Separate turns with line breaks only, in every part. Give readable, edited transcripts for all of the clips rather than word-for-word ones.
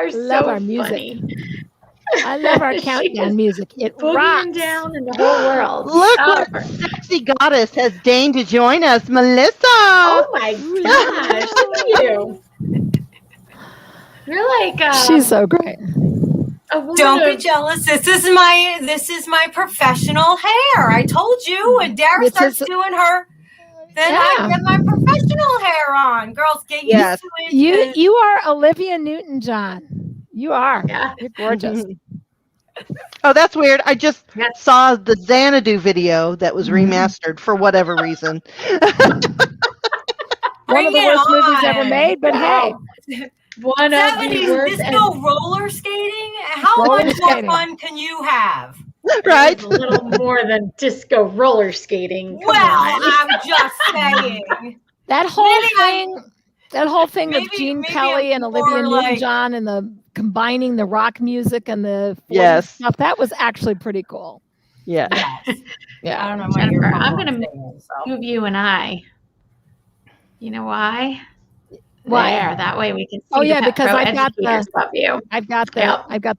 are
Love
so
our music.
funny.
I love our countdown music. It
Boogieing
rocks.
down in the whole world.
Look what sexy goddess has deigned to join us, Melissa.
Oh my gosh, look at you. You're like
She's so great.
Don't be jealous. This is my professional hair. I told you when Dara starts doing her, then I get my professional hair on. Girls, get used to it.
You are Olivia Newton-John. You are.
Yeah.
You're gorgeous.
Oh, that's weird. I just saw the Xanadu video that was remastered for whatever reason.
One of the worst movies ever made, but hey.
One of the worst.
Disco roller skating? How much more fun can you have?
Right?
A little more than disco roller skating. Come on.
I'm just saying.
That whole thing with Gene Kelly and Olivia Newton-John and the combining the rock music and the stuff, that was actually pretty cool.
Yeah.
Yeah. I don't know.
Jennifer, I'm going to move you and I. You know why? There, that way we can see
because
I've got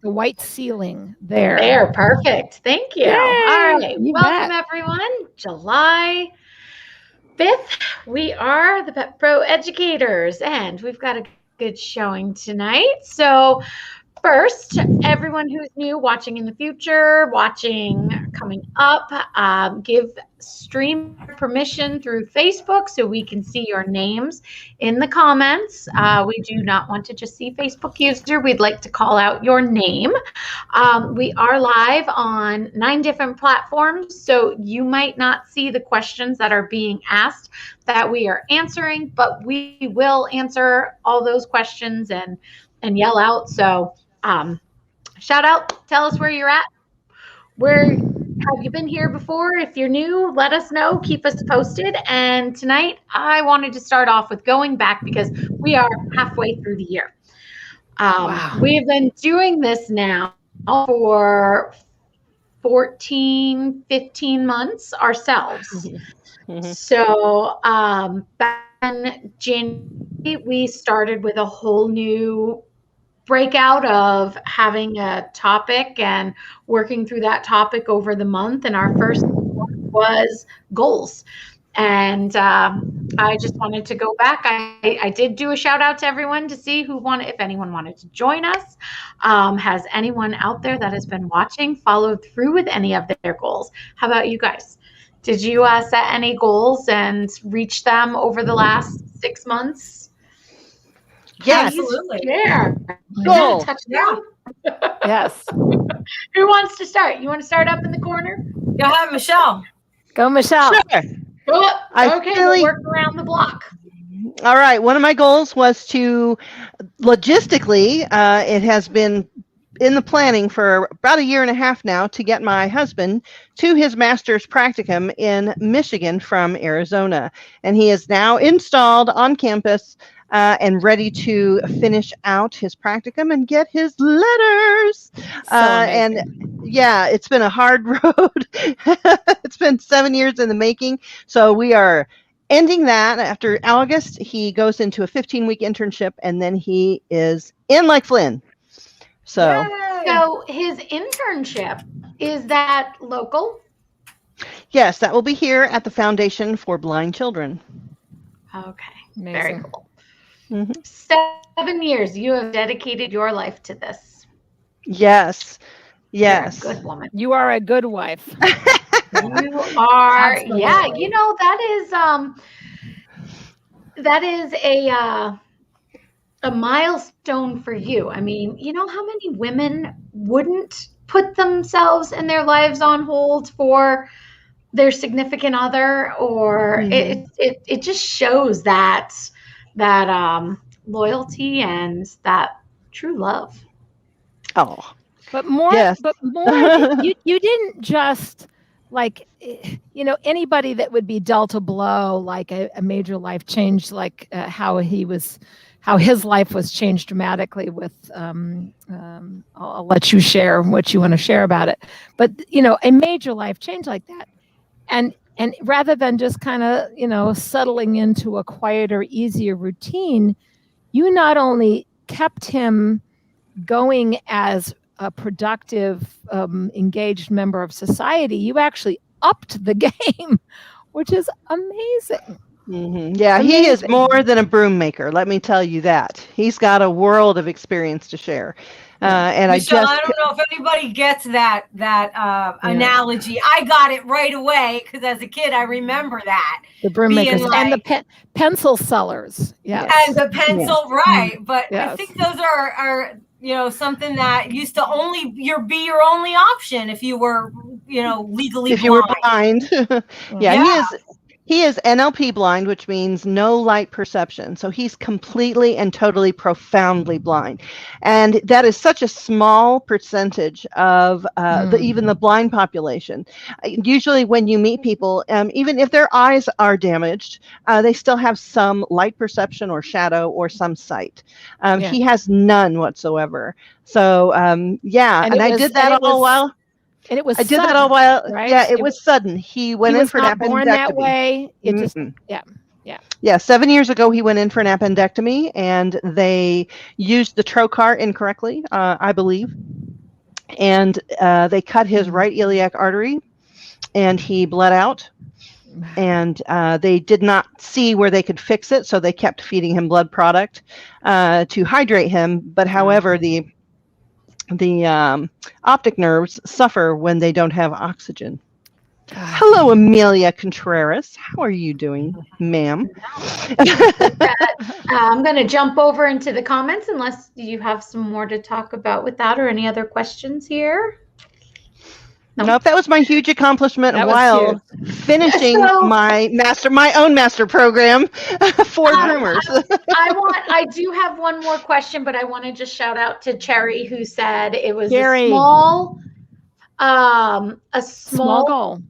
the white ceiling there.
There, perfect. Thank you.
Yay,
all right. Welcome everyone. July 5th. We are the Pet Pro Educators and we've got a good showing tonight. So first, everyone who's new, watching in the future, watching coming up, give stream permission through Facebook so we can see your names in the comments. We do not want to just see Facebook user. We'd like to call out your name. We are live on 9 different platforms, so you might not see the questions that are being asked that we are answering, but we will answer all those questions and yell out. So shout out, tell us where you're at. Where have you been here before? If you're new, let us know, keep us posted. And tonight I wanted to start off with going back because we are halfway through the year. We've been doing this now for 14, 15 months ourselves. So back in January, we started with a whole new breakout of having a topic and working through that topic over the month. And our first one was goals. And I just wanted to go back. I did do a shout out to everyone to see if anyone wanted to join us. Has anyone out there that has been watching followed through with any of their goals? How about you guys? Did you set any goals and reach them over the last 6 months?
Yes.
Absolutely.
Yeah.
Goal.
Yes.
Who wants to start? You want to start up in the corner?
Go ahead, Michelle.
Go, Michelle.
Sure.
We'll work around the block.
All right. One of my goals was to, logistically, it has been in the planning for about 1.5 years now to get my husband to his master's practicum in Michigan from Arizona. And he is now installed on campus and ready to finish out his practicum and get his letters. And yeah, it's been a hard road. It's been 7 years in the making. So we are ending that. After August, he goes into a 15-week internship, and then he is in like Flynn. So
his internship, is that local?
Yes, that will be here at the Foundation for Blind Children.
Okay.
Amazing.
Very cool. 7 years, you have dedicated your life to this.
Yes.
You're a good woman.
You are a good wife.
You are. Absolutely. Yeah. You know, that is a milestone for you. I mean, you know how many women wouldn't put themselves and their lives on hold for their significant other, or it just shows that loyalty and that true love.
Oh,
but more, you didn't just anybody that would be dealt a blow, like a major life change, like how his life was changed dramatically with, I'll let you share what you want to share about it. But, a major life change like that. And rather than just kind of, settling into a quieter, easier routine, you not only kept him going as a productive, engaged member of society, you actually upped the game, which is amazing.
Mm-hmm. Yeah, amazing. He is more than a broom maker. Let me tell you that. He's got a world of experience to share. And
Michelle, I don't know if anybody gets that analogy. I got it right away because as a kid, I remember that.
The broom makers and the pencil sellers. Yes.
And the pencil, right. But I think those are something that used to be your only option if you were, legally
if you were blind. Yeah. He is NLP blind, which means no light perception. So he's completely and totally profoundly blind. And that is such a small percentage of even the blind population. Usually when you meet people, even if their eyes are damaged, they still have some light perception or shadow or some sight. He has none whatsoever. So, and I did that all while.
And it was
I did that all while. Right? Yeah, it was sudden. He went in for an appendectomy.
Born that way. It just,
Yeah, 7 years ago, he went in for an appendectomy, and they used the trocar incorrectly, I believe. And they cut his right iliac artery, and he bled out. And they did not see where they could fix it, so they kept feeding him blood product to hydrate him. But however, the optic nerves suffer when they don't have oxygen. Hello, Amelia Contreras. How are you doing, ma'am?
I'm going to jump over into the comments unless you have some more to talk about with that or any other questions here.
Nope, that was my huge accomplishment while finishing my own master program for groomers.
I do have one more question, but I want to just shout out to Cherry, who said it was a small goal,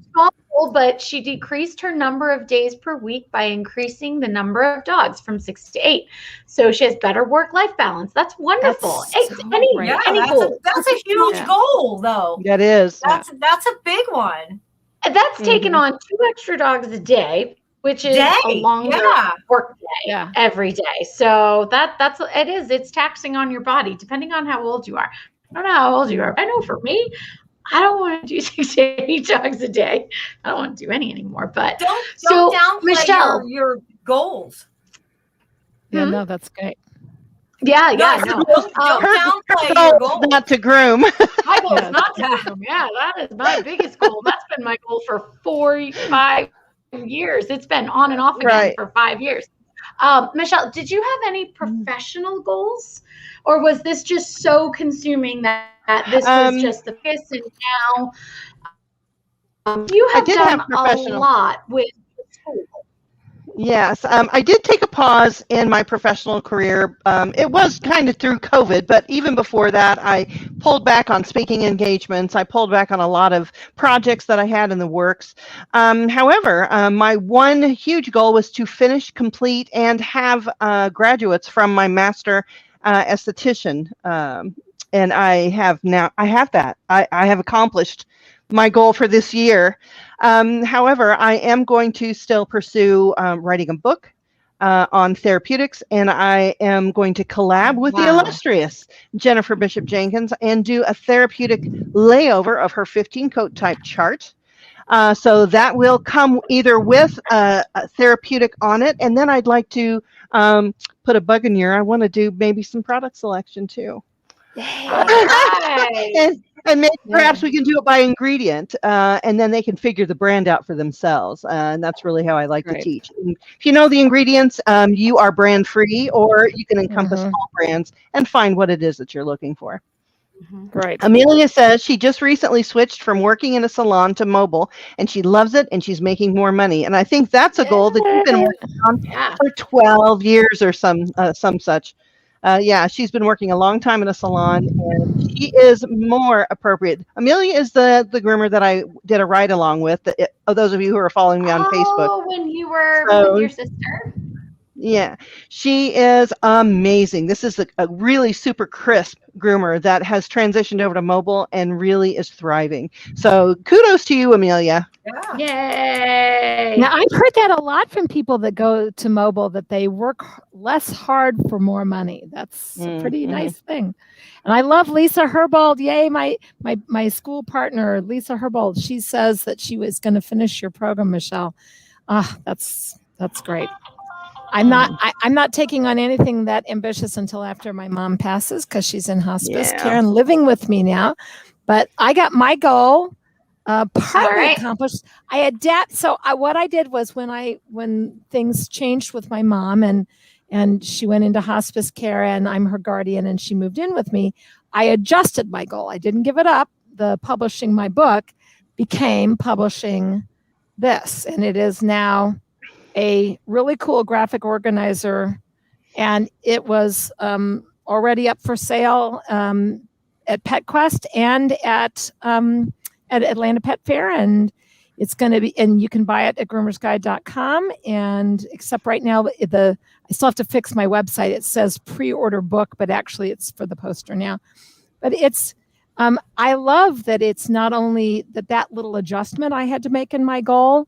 but she decreased her number of days per week by increasing the number of dogs from 6 to 8. So she has better work-life balance. That's wonderful. Any goal.
That's a huge goal, though.
That is.
That's a big one.
That's taken on 2 extra dogs a day, which is a longer work day every day. So it's taxing on your body, depending on how old you are. I don't know how old you are. I know for me, I don't want to do 6 to 8 dogs a day. I don't want to do any anymore. But
don't downplay Michelle, your goals.
Yeah, no, that's great.
Yeah.
Don't downplay your goals.
Not to groom.
My goal is not to groom. Yeah, that is my biggest goal. That's been my goal for 5 years. It's been on and off again for 5 years. Michelle, did you have any professional goals, or was this just so consuming that this was just the focus, and now you have done a lot with school?
Yes, I did take a pause in my professional career. It was kind of through COVID, but even before that, I pulled back on speaking engagements. I pulled back on a lot of projects that I had in the works. However, my one huge goal was to finish, complete, and have graduates from my master esthetician. And I have that. I have accomplished my goal for this year. However, I am going to still pursue writing a book on therapeutics, and I am going to collab with the illustrious Jennifer Bishop Jenkins and do a therapeutic layover of her 15-coat type chart. So that will come either with a therapeutic on it, and then I'd like to put a bug in your. I want to do maybe some product selection too. And maybe perhaps we can do it by ingredient, and then they can figure the brand out for themselves. And that's really how I like to teach. And if you know the ingredients, you are brand free, or you can encompass all brands and find what it is that you're looking for.
Right.
Amelia says she just recently switched from working in a salon to mobile, and she loves it, and she's making more money. And I think that's a goal that you've been working on for 12 years or some such. She's been working a long time in a salon, and she is more appropriate. Amelia is the groomer that I did a ride along with. Those of you who are following me on Facebook.
Oh, when you were with your sister?
Yeah, she is amazing. This is a really super crisp groomer that has transitioned over to mobile and really is thriving. So kudos to you, Amelia.
Yeah.
Now, I've heard that a lot from people that go to mobile, that they work less hard for more money. That's a pretty nice thing. And I love Lisa Herbold. Yay, my school partner, Lisa Herbold. She says that she was going to finish your program, Michelle. That's great. I'm not taking on anything that ambitious until after my mom passes, because she's in hospice care and living with me now. But I got my goal partly accomplished. I adapt. So what I did was, when things changed with my mom and she went into hospice care and I'm her guardian and she moved in with me, I adjusted my goal. I didn't give it up. The publishing my book became publishing this, and it is now a really cool graphic organizer, and it was already up for sale at PetQuest and at Atlanta Pet Fair, and it's going to be, and you can buy it at groomersguide.com. And except right now, I still have to fix my website. It says pre-order book, but actually it's for the poster now. But it's, I love that it's not only that little adjustment I had to make in my goal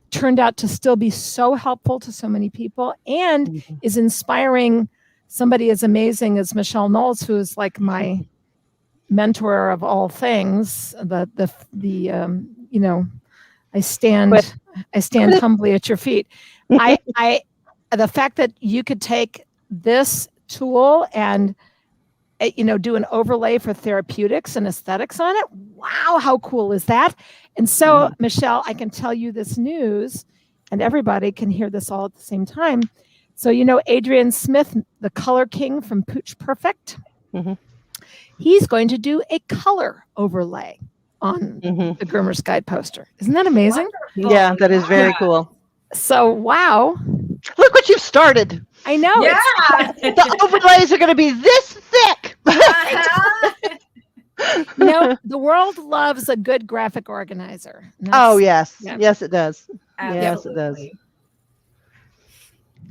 turned out to still be so helpful to so many people, and is inspiring somebody as amazing as Michelle Knowles, who is like my mentor of all things. I stand humbly at your feet. The fact that you could take this tool and do an overlay for therapeutics and aesthetics on it. Wow, how cool is that? And so, Michelle, I can tell you this news, and everybody can hear this all at the same time. So, Adrian Smith, the color king from Pooch Perfect, he's going to do a color overlay on the Groomer's Guide poster. Isn't that amazing?
Wonderful. Yeah, that is very cool.
So, wow.
Look what you've started.
I know.
Yeah.
The overlays are going to be this thick.
The world loves a good graphic organizer.
Oh, yes. Yeah. Yes, it does. Absolutely. Yes, it does.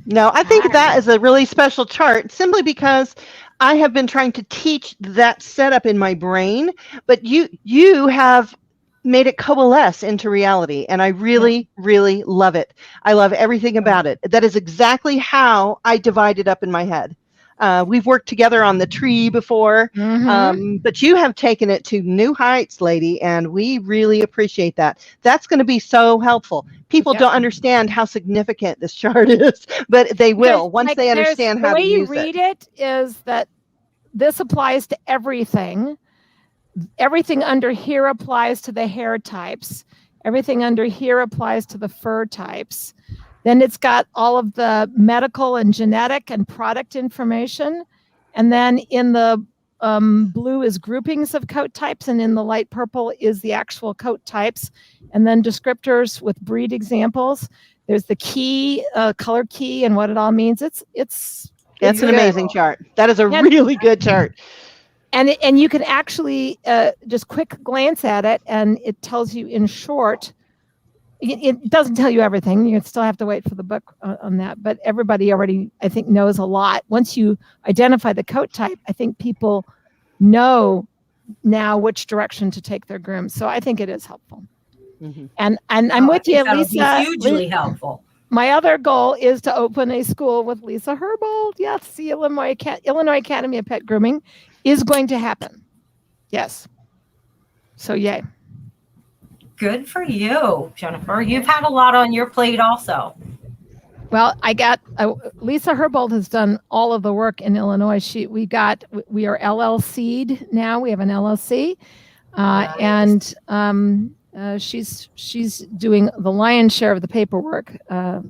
No, I think that is a really special chart, simply because I have been trying to teach that setup in my brain, but you have made it coalesce into reality, and I really, really love it. I love everything about it. That is exactly how I divide it up in my head. We've worked together on the tree before, but you have taken it to new heights, lady, and we really appreciate that. That's going to be so helpful. People don't understand how significant this chart is, but they will once they understand how to use it.
The way you read it is that this applies to everything. Everything under here applies to the hair types. Everything under here applies to the fur types. Then it's got all of the medical and genetic and product information. And then in the blue is groupings of coat types, and in the light purple is the actual coat types. And then descriptors with breed examples. There's the key, color key, and what it all means. That's
an amazing chart. That is a really good chart.
And you can actually just quick glance at it, and it tells you in short. It doesn't tell you everything. You still have to wait for the book on that. But everybody already, I think, knows a lot. Once you identify the coat type, I think people know now which direction to take their grooms. So I think it is helpful. And I'm with you, Lisa.
Hugely helpful.
My other goal is to open a school with Lisa Herbold. Yes, the Illinois Academy of Pet Grooming is going to happen. Yes. So yay.
Good for you, Jennifer. You've had a lot on your plate also.
Well, I got Lisa Herbold has done all of the work in Illinois. We are LLC'd now. We have an LLC, nice. And she's doing the lion's share of the paperwork.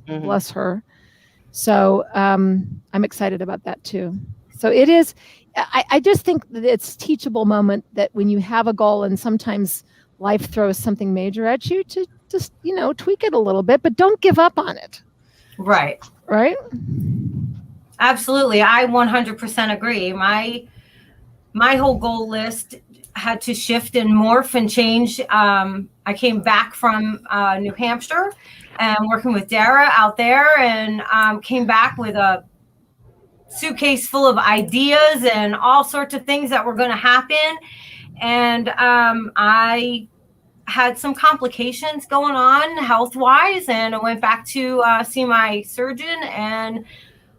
Bless her. So I'm excited about that too. So it is. I just think that it's a teachable moment, that when you have a goal and sometimes life throws something major at you, to just, tweak it a little bit, but don't give up on it.
Right.
Right.
Absolutely. I 100% agree. My whole goal list had to shift and morph and change. I came back from New Hampshire and working with Dara out there, and came back with a suitcase full of ideas and all sorts of things that were going to happen. And I had some complications going on health-wise, and I went back to see my surgeon, and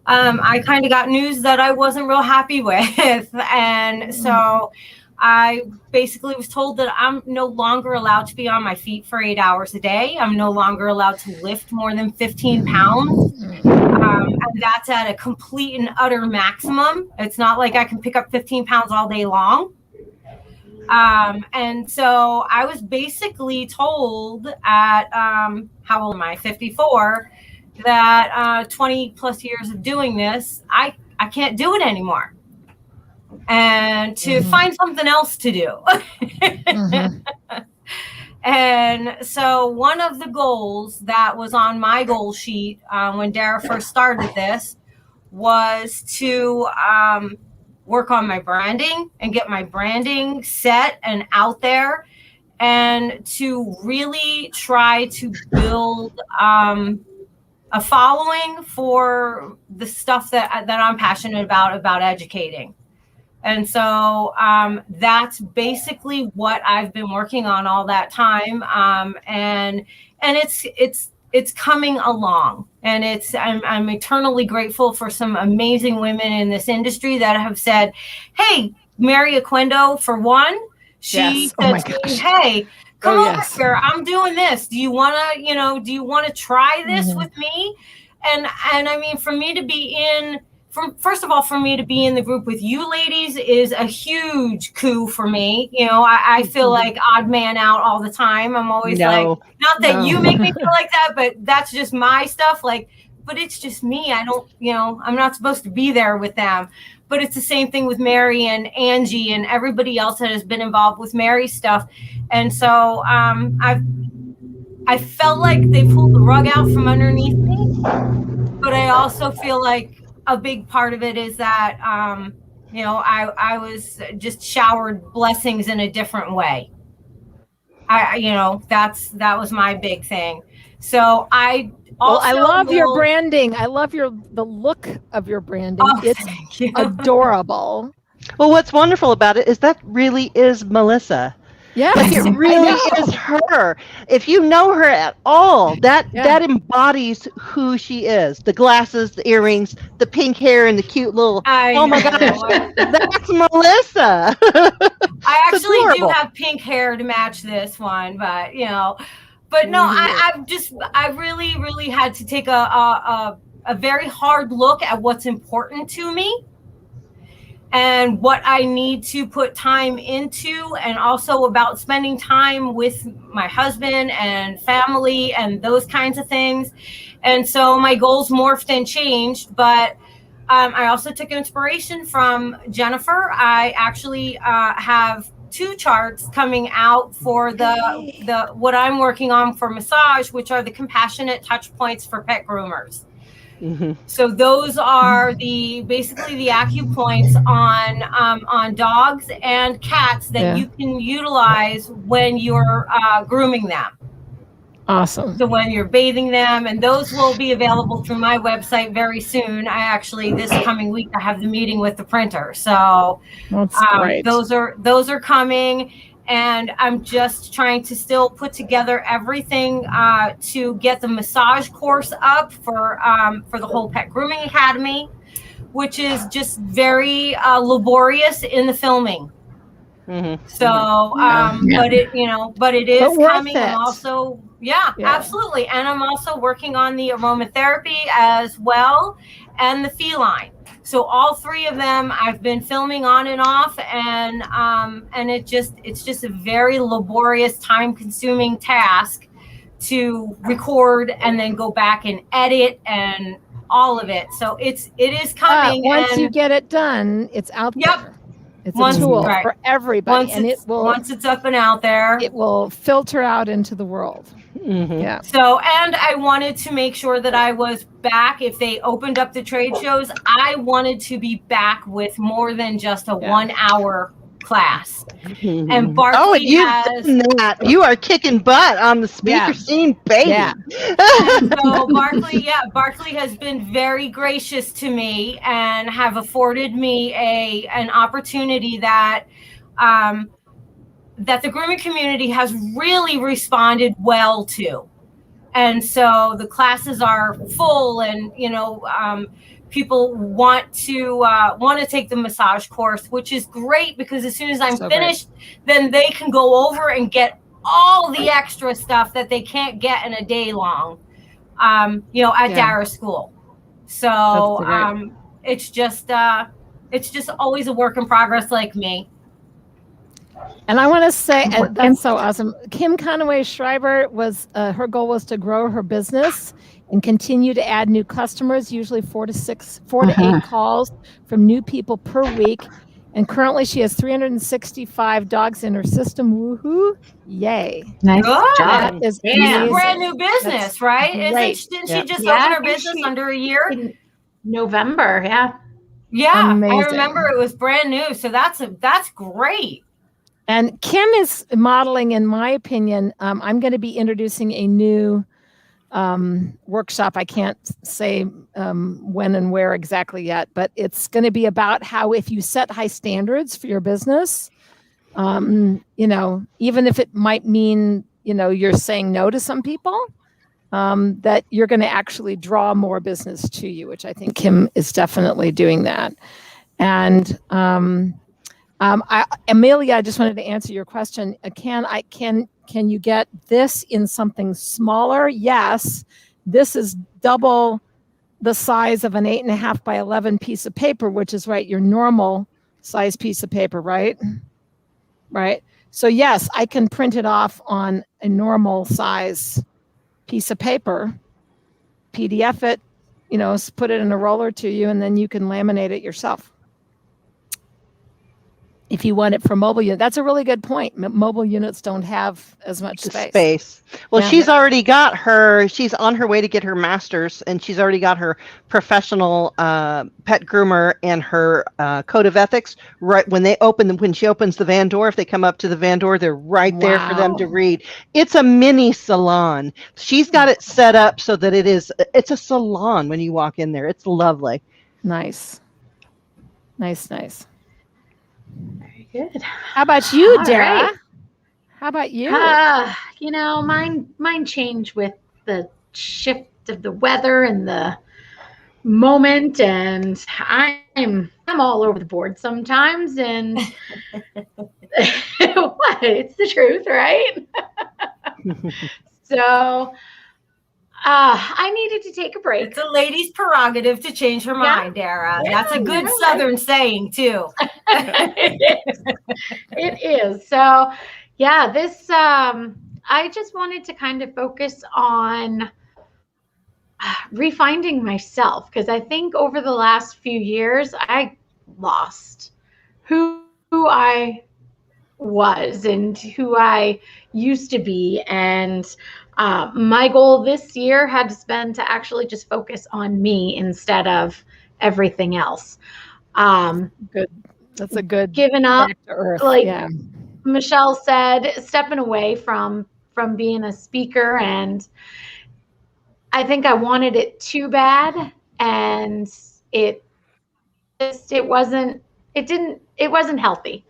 I kind of got news that I wasn't real happy with. And so I basically was told that I'm no longer allowed to be on my feet for 8 hours a day. I'm no longer allowed to lift more than 15 pounds. And that's at a complete and utter maximum. It's not like I can pick up 15 pounds all day long. And so I was basically told at, how old am I? 54, that 20 plus years of doing this, I can't do it anymore. And to find something else to do. And so one of the goals that was on my goal sheet when Dara first started this was to work on my branding and get my branding set and out there, and to really try to build a following for the stuff that I'm passionate about educating. And so that's basically what I've been working on all that time. And it's coming along, and I'm eternally grateful for some amazing women in this industry that have said, hey, Mary Aquendo, for one, she said to me, hey, come over here, I'm doing this. Do you want to try this with me? And I mean, for me to be in, first of all, for me to be in the group with you ladies is a huge coup for me. I feel like odd man out all the time. I'm always not that you make me feel like that, but that's just my stuff. But it's just me. I don't, I'm not supposed to be there with them. But it's the same thing with Mary and Angie and everybody else that has been involved with Mary's stuff. And so I felt like they pulled the rug out from underneath me. But I also feel like a big part of it is that, I was just showered blessings in a different way. That was my big thing. So I
love your branding. I love the look of your branding. It's adorable.
Well, what's wonderful about it is that really is Melissa.
Yeah,
it really is her. If you know her at all, that embodies who she is. The glasses, the earrings, the pink hair, and the cute little. Oh my gosh, that's Melissa.
I actually do have pink hair to match this one, but But no, I really, really had to take a very hard look at what's important to me and what I need to put time into, and also about spending time with my husband and family and those kinds of things. And so my goals morphed and changed, but I also took inspiration from Jennifer. I actually have 2 charts coming out for the what I'm working on for massage, which are the compassionate touch points for pet groomers. So those are basically the acupoints on dogs and cats that you can utilize when you're grooming them.
Awesome.
So when you're bathing them, and those will be available through my website very soon. This coming week, I have the meeting with the printer. So
that's great.
Those are coming, and I'm just trying to still put together everything to get the massage course up for the whole Pet Grooming Academy, which is just very laborious in the filming. So, but it is coming. I'm also, absolutely. And I'm also working on the aromatherapy as well, and the feline. So all 3 of them I've been filming on and off, and it's just a very laborious, time-consuming task to record and then go back and edit and all of it. So it is coming.
Once you get it done, it's out there. It's a tool for everybody,
once it's up and out there,
it will filter out into the world.
Yeah.
So, and I wanted to make sure that I was back. If they opened up the trade shows, I wanted to be back with more than just a 1 hour class. And Barkley
you are kicking butt on the speaker scene, baby.
So Barkley has been very gracious to me and have afforded me an opportunity that that the grooming community has really responded well to. And so the classes are full, and people want to take the massage course, which is great, because as soon as I'm finished, then they can go over and get all the extra stuff that they can't get in a day long, at Dara school. So it's just always a work in progress, like me.
And I want to say, that's so awesome. Kim Conaway Schreiber her goal was to grow her business and continue to add new customers, usually 4 to 8 calls from new people per week. And currently she has 365 dogs in her system. Woohoo! Yay!
Nice job.
That is
a brand new business, right? Didn't she just open her business under a year?
In November, yeah.
Yeah,
amazing.
I remember it was brand new. So that's great.
And Kim is modeling, in my opinion. I'm going to be introducing a new workshop. I can't say when and where exactly yet, but it's going to be about how, if you set high standards for your business, even if it might mean, you're saying no to some people, that you're going to actually draw more business to you, which I think Kim is definitely doing that. And Amelia, I just wanted to answer your question. Can you get this in something smaller? Yes. This is double the size of an 8.5 by 11 piece of paper, which is your normal size piece of paper, right? Right. So yes, I can print it off on a normal size piece of paper, PDF it, put it in a roller to you, and then you can laminate it yourself. If you want it for mobile unit, that's a really good point. Mobile units don't have as much space.
Well, she's already got she's on her way to get her master's, and she's already got her professional pet groomer and her code of ethics. Right when she opens the van door, if they come up to the van door, they're right there for them to read. It's a mini salon. She's got it set up so that it's a salon when you walk in there. It's lovely.
Nice.
Very good.
How about you, Dara? Right. How about you?
Mine changed with the shift of the weather and the moment, and I'm all over the board sometimes, and what? It's the truth, right? So I needed to take a break.
It's a lady's prerogative to change her mind, Dara. Yeah, that's a good Southern saying, too.
It is. So, this, I just wanted to kind of focus on refinding myself, because I think over the last few years, I lost who I was and who I used to be. And my goal this year had been to actually just focus on me instead of everything else.
Good. That's a good
giving up, Michelle said, stepping away from being a speaker. And I think I wanted it too bad, and it wasn't healthy.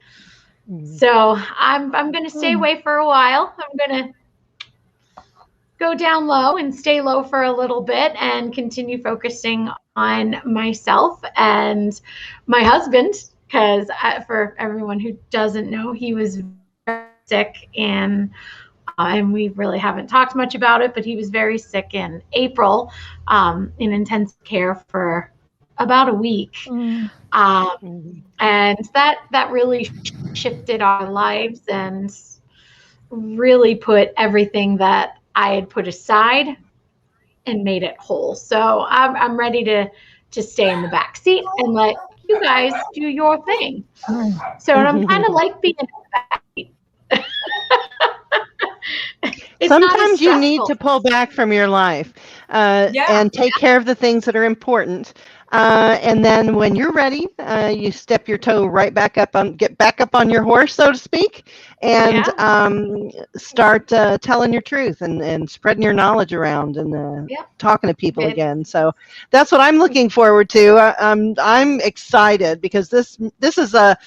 So I'm going to stay away for a while. I'm going to go down low and stay low for a little bit and continue focusing on myself and my husband, because for everyone who doesn't know, he was very sick, and we really haven't talked much about it, but he was very sick in April, in intensive care for about a week. And that really shifted our lives and really put everything that I had put aside and made it whole. So I'm ready to stay in the back seat and let you guys do your thing. So I'm kind of like being in the back seat.
Sometimes you need to pull back from your life and take care of the things that are important. And then when you're ready, you step your toe right back up get back up on your horse, so to speak, and start telling your truth and spreading your knowledge around and talking to people again. So that's what I'm looking forward to. I'm excited because this is the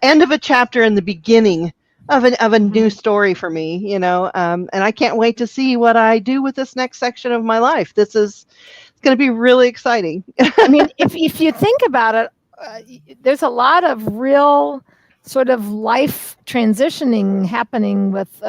end of a chapter and the beginning of a new story for me, you know, and I can't wait to see what I do with this next section of my life. It's going to be really exciting.
I mean, if you think about it, there's a lot of real sort of life transitioning happening with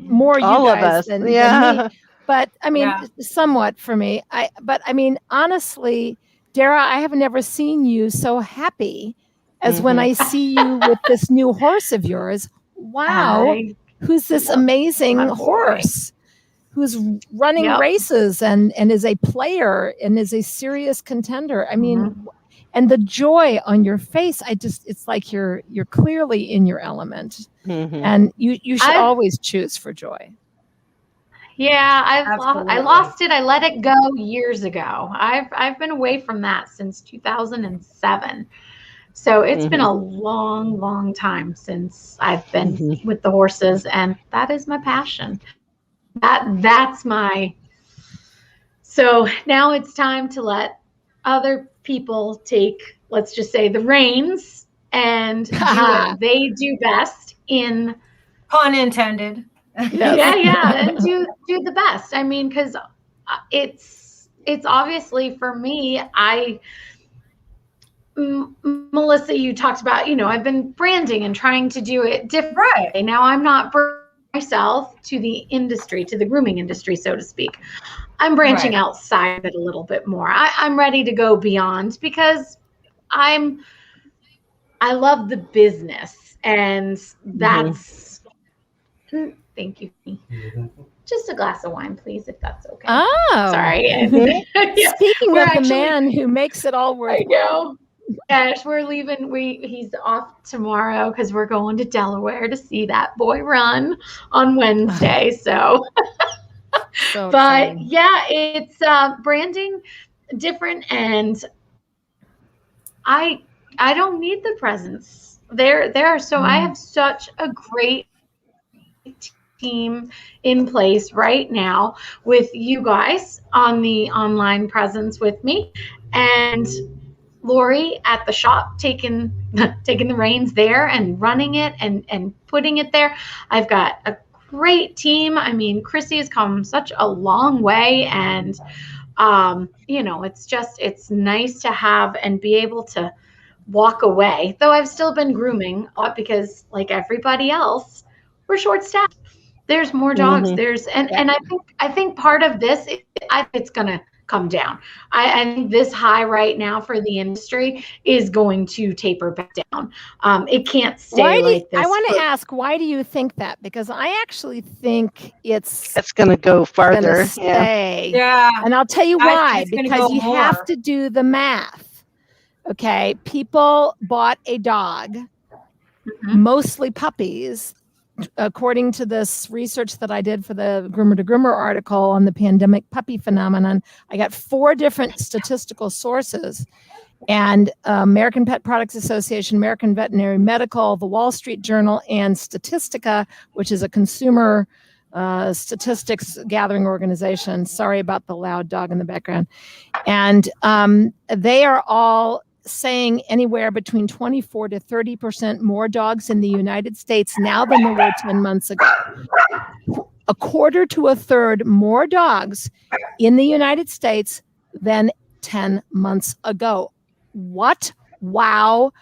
more you
all
guys
of us.
than
Yeah.
me. But I mean, somewhat for me. But I mean, honestly, Dara, I have never seen you so happy as when I see you with this new horse of yours. Wow, who's this amazing horse? Who's running races and is a player and is a serious contender. I mean, and the joy on your face, it's like you're clearly in your element. And you should always choose for joy.
Yeah, I lost it. I let it go years ago. I've been away from that since 2007. So it's been a long, long time since I've been with the horses, and that is my passion. That's my. So now it's time to let other people take, let's just say, the reins and do what they do best in.
Pun intended.
Yeah, and do the best. I mean, because it's obviously for me. Melissa, you talked about, you know, I've been branding and trying to do it different.
Right.
Now I'm not myself to the industry, to the grooming industry, so to speak. I'm branching outside of it a little bit more. I'm ready to go beyond because I love the business, and that's. Thank you. Just a glass of wine, please, if that's okay.
Oh,
sorry.
Speaking of the man who makes it all work.
I know. Yes, we're leaving. He's off tomorrow because we're going to Delaware to see that boy run on Wednesday. So but exciting. Yeah, it's branding different, and I don't need the presents. There are so I have such a great team in place right now with you guys on the online presence with me, and Lori at the shop taking the reins there and running it and putting it there. I've got a great team. I mean, Chrissy has come such a long way, and you know, it's nice to have and be able to walk away. Though I've still been grooming because, like everybody else, we're short-staffed. There's more dogs. There's and I think part of this, it's gonna come down. I think this high right now for the industry is going to taper back down. It can't stay like this.
I want to ask, why do you think that? Because I actually think it's
going to go farther.
Yeah. And I'll tell you why. Because you have to do the math. Okay. People bought a dog, mostly puppies. According to this research that I did for the Groomer to Groomer article on the pandemic puppy phenomenon, I got 4 different statistical sources, and American Pet Products Association, American Veterinary Medical, the Wall Street Journal, and Statistica, which is a consumer statistics gathering organization. Sorry about the loud dog in the background. And they are all saying anywhere between 24 to 30% more dogs in the United States now than there were 10 months ago. A quarter to a third more dogs in the United States than 10 months ago. What? Wow.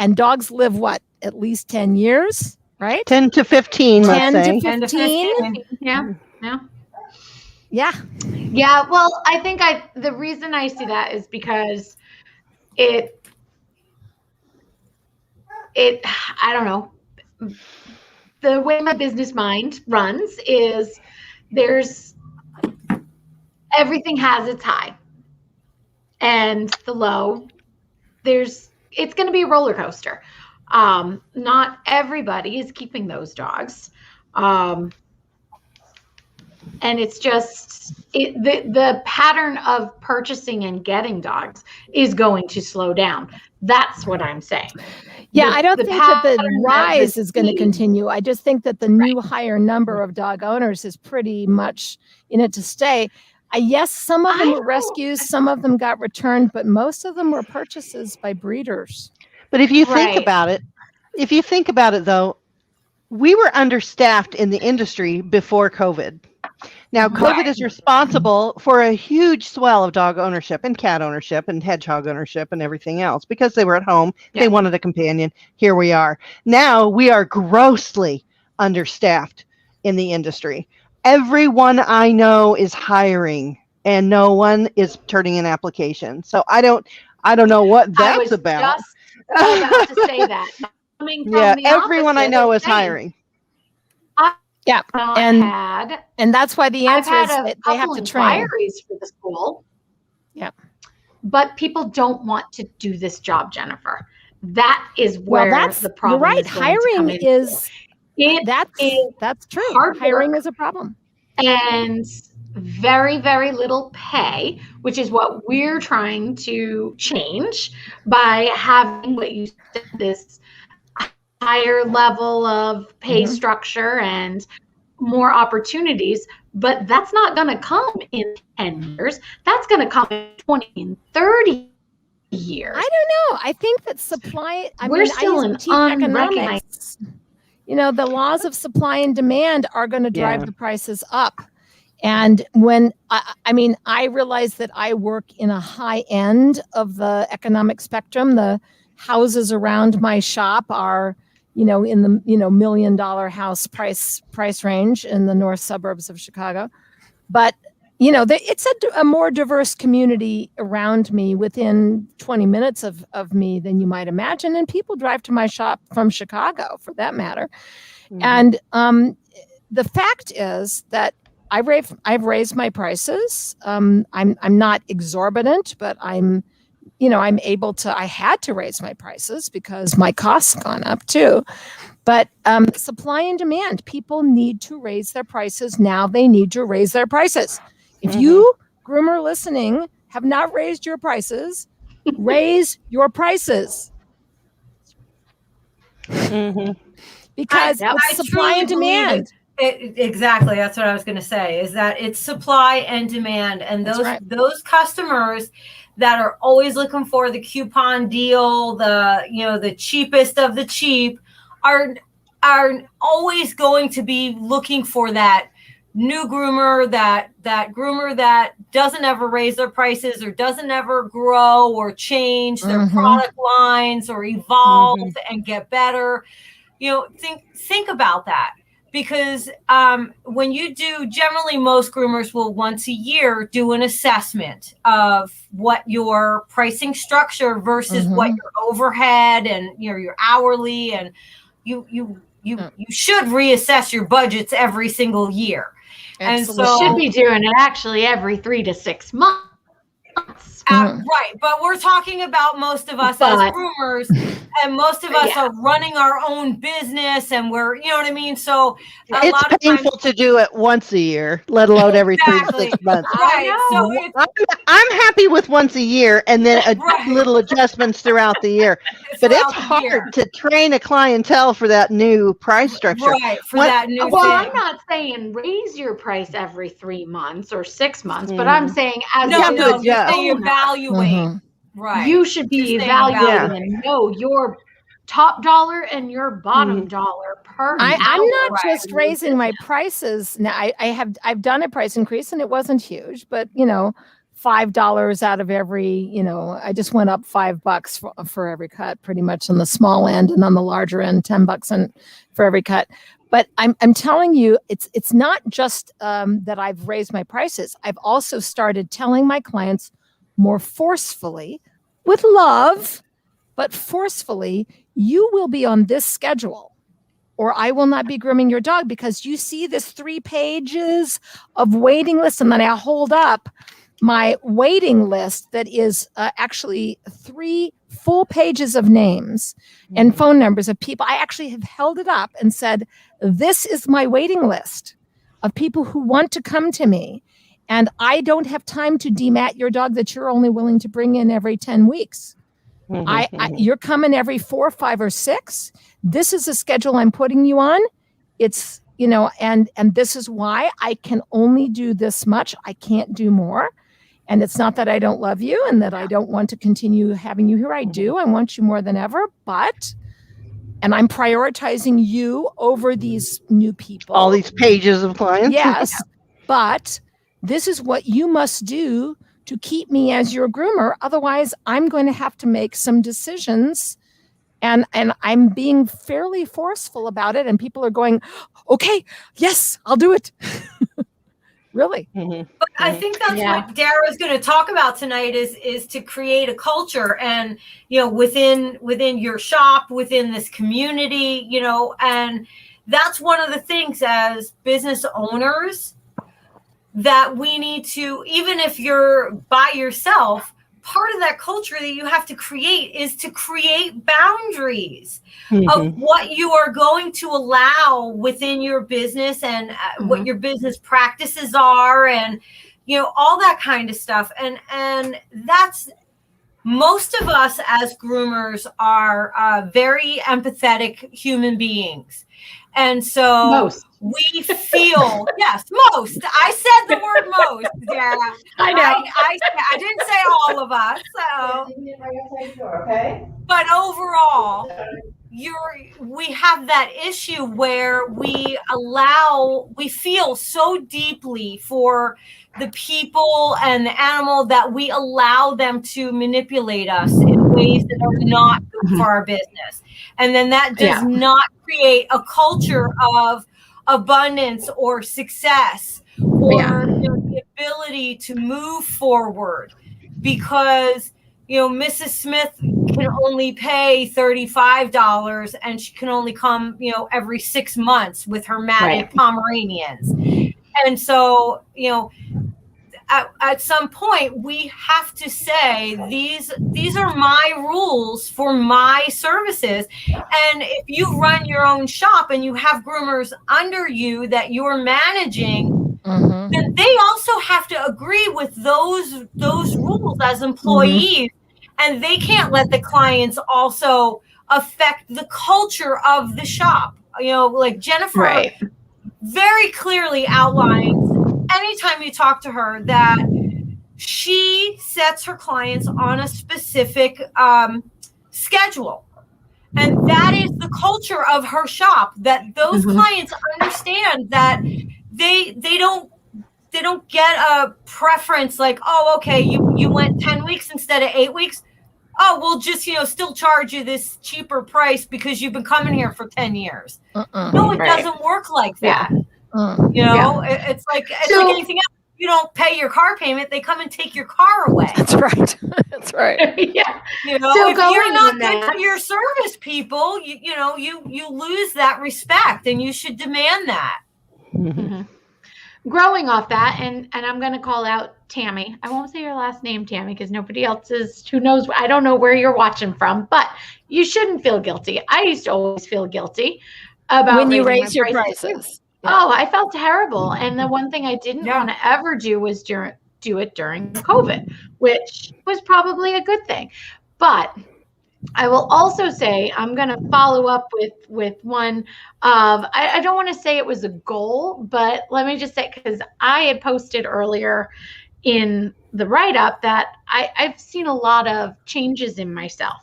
And dogs live what? At least 10 years, right?
10 to 15,
10
let's say.
to 15.
Yeah.
Yeah.
Well, I think the reason I see that is because I don't know, the way my business mind runs is everything has its high and the low. It's going to be a roller coaster. Not everybody is keeping those dogs. And it's just the pattern of purchasing and getting dogs is going to slow down. That's what I'm saying.
Yeah, I don't think that the rise is going to continue. I just think that the new higher number of dog owners is pretty much in it to stay. Yes, some of them were rescues, some of them got returned, but most of them were purchases by breeders.
But if you think about it, though, we were understaffed in the industry before COVID. Now, COVID is responsible for a huge swell of dog ownership and cat ownership and hedgehog ownership and everything else because they were at home. They wanted a companion. Here we are. Now we are grossly understaffed in the industry. Everyone I know is hiring and no one is turning in applications. So I don't know what that's about.
I was just about to say that.
Everyone I know is hiring.
And that's why the answer is that they have to train.
Inquiries for the school.
Yeah.
But people don't want to do this job, Jennifer. That is where the problem
you're right.
is.
Hiring that's true. Hiring is a problem.
And very, very little pay, which is what we're trying to change by having what you said, this higher level of pay structure and more opportunities. But that's not going to come in 10 years. That's going to come in 20 and 30 years.
I don't know. I think that supply,
we're still in
economics. You know, the laws of supply and demand are going to drive the prices up. And when I realize that I work in a high end of the economic spectrum, the houses around my shop are, in the, $1 million house price range in the north suburbs of Chicago. But, it's a more diverse community around me within 20 minutes of me than you might imagine. And people drive to my shop from Chicago, for that matter. And the fact is that I've raised my prices. I'm not exorbitant, but I'm able to. I had to raise my prices because my costs gone up too. But supply and demand, people need to raise their prices now. They need to raise their prices. If you, groomer listening, have not raised your prices, raise your prices. Because it's supply and demand.
Exactly. That's what I was going to say, is that it's supply and demand. And those customers that are always looking for the coupon deal, the cheapest of the cheap, are always going to be looking for that new groomer, that groomer that doesn't ever raise their prices or doesn't ever grow or change their product lines or evolve and get better. Think about that. Because when you do, generally most groomers will once a year do an assessment of what your pricing structure versus what your overhead and your hourly, and you should reassess your budgets every single year.
Absolutely.
And so
you should be doing it actually every 3 to 6 months.
Right, but we're talking about most of us as groomers, and most of us are running our own business, and we're, you know what I mean? So
it's painful to do it once a year, let alone every 3 to 6 months.
Right. So
I'm happy with once a year and then little adjustments throughout the year. But it's hard to train a clientele for that new price structure.
Right, that new thing.
I'm not saying raise your price every 3 months or 6 months, but I'm saying as
you evaluate. Right.
You should be evaluating and know your top dollar and your bottom dollar per hour.
I'm not just raising my prices. Now I've done a price increase and it wasn't huge, but $5 out of every, I just went up $5 for every cut, pretty much on the small end, and on the larger end, $10 for every cut. But I'm telling you, it's not just that I've raised my prices. I've also started telling my clients more forcefully, with love, but forcefully, you will be on this schedule, or I will not be grooming your dog, because you see this 3 pages of waiting list, and then I hold up my waiting list that is actually 3 full pages of names and phone numbers of people. I actually have held it up and said, this is my waiting list of people who want to come to me. And I don't have time to demat your dog that you're only willing to bring in every 10 weeks. You're coming every 4, 5, or 6. This is the schedule I'm putting you on. It's, and this is why I can only do this much. I can't do more. And it's not that I don't love you and that I don't want to continue having you here. I do. I want you more than ever. But and I'm prioritizing you over these new people.
All these pages of clients.
Yes, but this is what you must do to keep me as your groomer. Otherwise, I'm going to have to make some decisions. And I'm being fairly forceful about it. And people are going, okay, yes, I'll do it. Really.
Mm-hmm. But I think that's what Dara is going to talk about tonight is to create a culture and, within your shop, within this community, and that's one of the things as business owners that we need to, even if you're by yourself, part of that culture that you have to create is to create boundaries of what you are going to allow within your business and what your business practices are and, all that kind of stuff. And that's, most of us as groomers are very empathetic human beings. And so we feel, yes, most. I said the word most, Dara.
I know.
I didn't say all of us. So. Okay. But overall, we have that issue where we feel so deeply for the people and the animal that we allow them to manipulate us in ways that are not good for our business. And then that does not create a culture of abundance or success or the ability to move forward, because Mrs. Smith can only pay $35 and she can only come every 6 months with her matted Pomeranians. And so at some point we have to say these are my rules for my services. And if you run your own shop and you have groomers under you that you're managing, then they also have to agree with those rules as employees. And they can't let the clients also affect the culture of the shop. Like Jennifer very clearly outlines anytime you talk to her that she sets her clients on a specific schedule. And that is the culture of her shop, that those clients understand that they don't get a preference like, oh, okay, you went 10 weeks instead of 8 weeks. Oh, we'll just, still charge you this cheaper price because you've been coming here for 10 years. No, it doesn't work like that. It's like anything else. You don't pay your car payment, they come and take your car away.
That's right. That's right.
If you're not good for your service people, you lose that respect, and you should demand that.
Growing off that, and I'm going to call out Tammy. I won't say your last name, Tammy, because nobody else is, who knows, I don't know where you're watching from, but you shouldn't feel guilty. I used to always feel guilty about
when you raise your prices.
Oh, I felt terrible. And the one thing I didn't want to ever do was do it during COVID, which was probably a good thing. But I will also say, I'm going to follow up with one of, I don't want to say it was a goal, but let me just say, because I had posted earlier in the write-up that I've seen a lot of changes in myself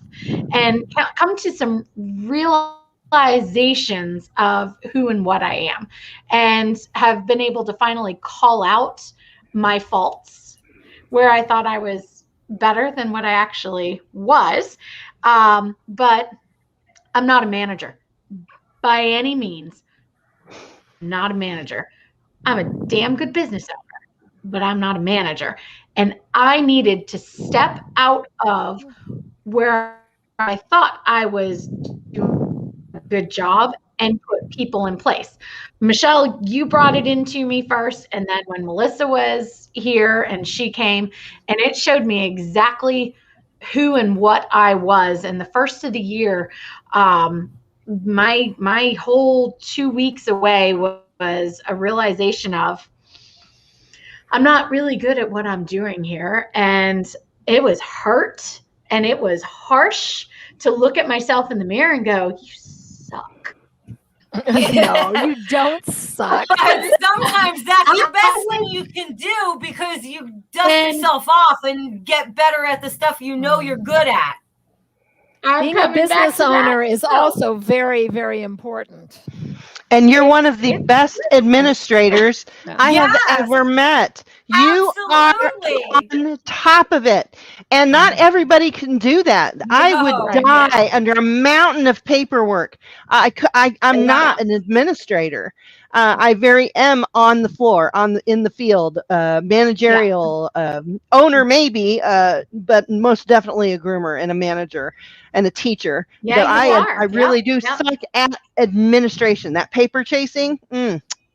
and come to some realizations of who and what I am, and have been able to finally call out my faults where I thought I was better than what I actually was. But I'm not a manager by any means. Not a manager. I'm a damn good business owner, but I'm not a manager. And I needed to step out of where I thought I was doing a good job and put people in place. Michelle, you brought it into me first. And then when Melissa was here and she came, and it showed me exactly who and what I was. And the first of the year, my whole 2 weeks away was a realization of, I'm not really good at what I'm doing here. And it was hurt and it was harsh to look at myself in the mirror and go, you suck.
No, you don't suck.
But sometimes that's the best thing you can do, because you dust yourself off and get better at the stuff you're good at.
being a business owner is also very, very important.
And you're one of the best administrators I have ever met. You are on top of it. And not everybody can do that. I would die under a mountain of paperwork. I'm not an administrator. I am on the floor, in the field, managerial, owner maybe, but most definitely a groomer and a manager and a teacher.
Yeah,
I really do suck at administration. That paper chasing,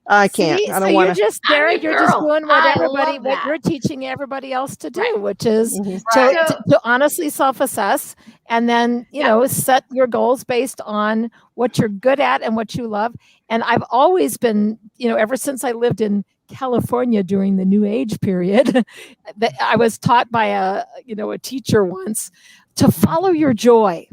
I can't. I don't want to.
Dara, you're just doing what you're teaching everybody else to do, which is to honestly self-assess and then, set your goals based on what you're good at and what you love. And I've always been, ever since I lived in California during the New Age period, that I was taught by a teacher once to follow your joy.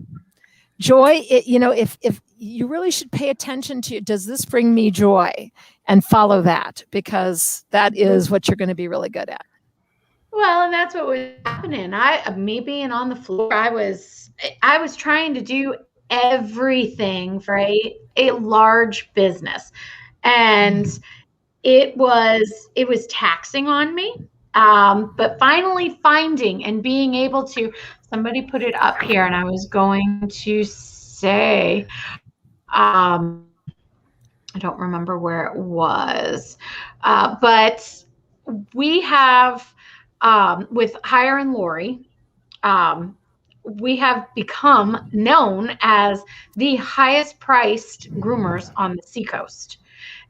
Joy, if you really should pay attention to, does this bring me joy? And follow that, because that is what you're going to be really good at.
Well, and that's what was happening. Me being on the floor, I was trying to do everything for a large business, and it was taxing on me. But finally finding and being able to, somebody put it up here, and I was going to say, I don't remember where it was, but we have, with Hire and Lori, we have become known as the highest priced groomers on the Seacoast.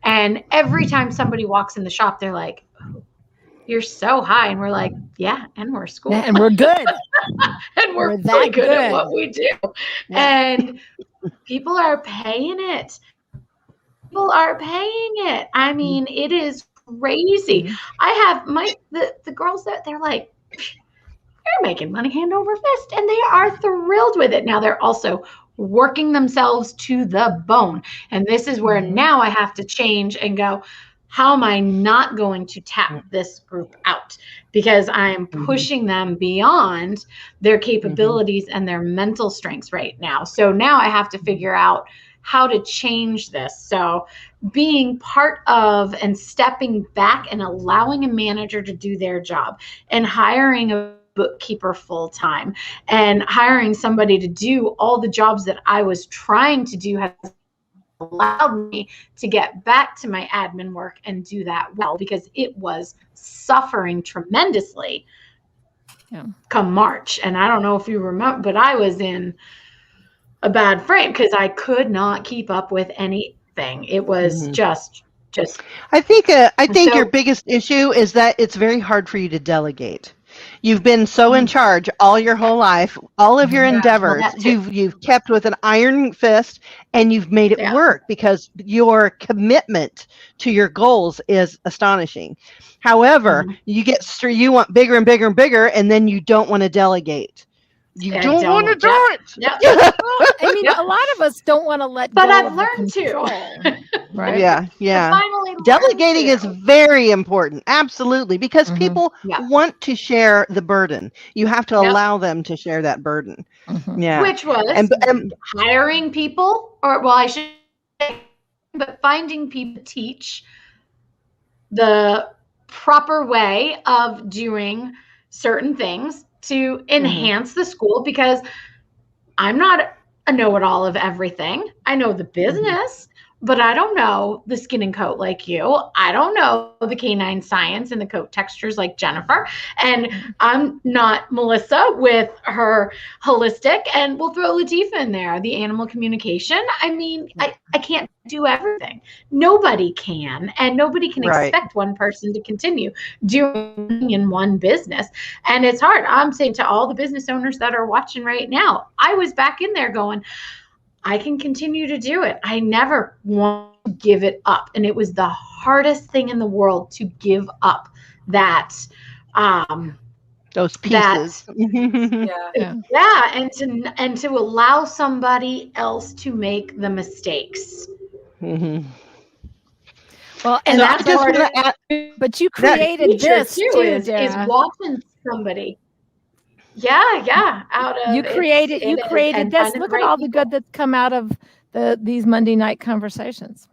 And every time somebody walks in the shop, they're like, oh, you're so high. And we're like, yeah, and we're school.
And we're good.
And we're really good at what we do. Yeah. And people are paying it. I mean, it is crazy. I have the girls that they're like, they're making money hand over fist, and they are thrilled with it. Now they're also working themselves to the bone. And this is where now I have to change and go, how am I not going to tap this group out? Because I am pushing them beyond their capabilities and their mental strengths right now. So now I have to figure out how to change this. So being part of and stepping back and allowing a manager to do their job, and hiring a bookkeeper full-time, and hiring somebody to do all the jobs that I was trying to do has allowed me to get back to my admin work and do that well, because it was suffering tremendously come March. And I don't know if you remember, but I was in a bad frame because I could not keep up with anything. It was just
I think your biggest issue is that it's very hard for you to delegate. You've been so in charge all your whole life, all of your endeavors. You've kept with an iron fist, and you've made it work because your commitment to your goals is astonishing. However, you want bigger and bigger and bigger, and then you don't want to delegate. You don't want to do it.
Yeah. Well, I mean, a lot of us don't want to let go.
But I've learned to.
Right?
Yeah. Delegating is very important. Absolutely. Because people want to share the burden. You have to allow them to share that burden. Yeah.
Which was hiring people, but finding people to teach the proper way of doing certain things to enhance the school, because I'm not a know-it-all of everything. I know the business, but I don't know the skin and coat like you. I don't know the canine science and the coat textures like Jennifer. And I'm not Melissa with her holistic, and we'll throw Latifah in there, the animal communication. I mean, I can't do everything. Nobody can, and nobody can expect one person to continue doing in one business. And it's hard. I'm saying to all the business owners that are watching right now, I was back in there going, I can continue to do it. I never want to give it up. And it was the hardest thing in the world to give up that,
those pieces.
And to allow somebody else to make the mistakes.
Well, and that's but you created this too,
is watching somebody. Yeah. Out of
you created this. Look at all the good that's come out of these Monday night conversations.